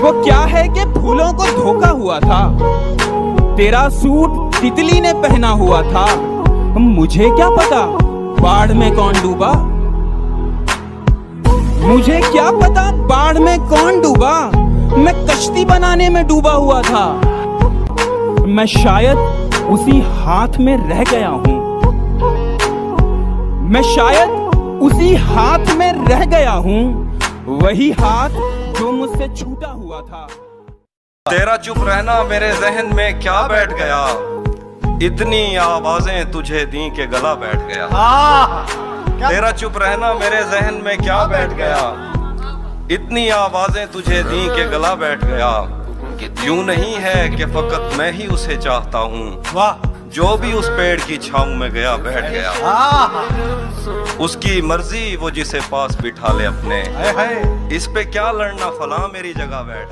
वो क्या है कि फूलों को धोखा हुआ था, तेरा सूट तितली ने पहना हुआ था। मुझे क्या पता बाढ़ में कौन डूबा, मुझे क्या पता बाढ़ में कौन डूबा। मैं कश्ती बनाने में डूबा हुआ था, मैं शायद उसी हाथ में रह गया हूं, मैं शायद उसी हाथ में रह गया हूं, वही हाथ जो मुझसे छूटा हुआ था। तेरा चुप रहना मेरे जहन में क्या बैठ गया, इतनी आवाजें तुझे दी के गला बैठ गया। तेरा चुप रहना मेरे जहन में क्या बैठ गया, इतनी आवाजें तुझे दी के गला बैठ गया। यूं नहीं है कि फकत मैं ही उसे चाहता हूँ, जो भी उस पेड़ की छांव में गया बैठ गया। उसकी मर्जी वो जिसे पास बिठा ले अपने, इस पे क्या लड़ना फला मेरी जगह बैठ।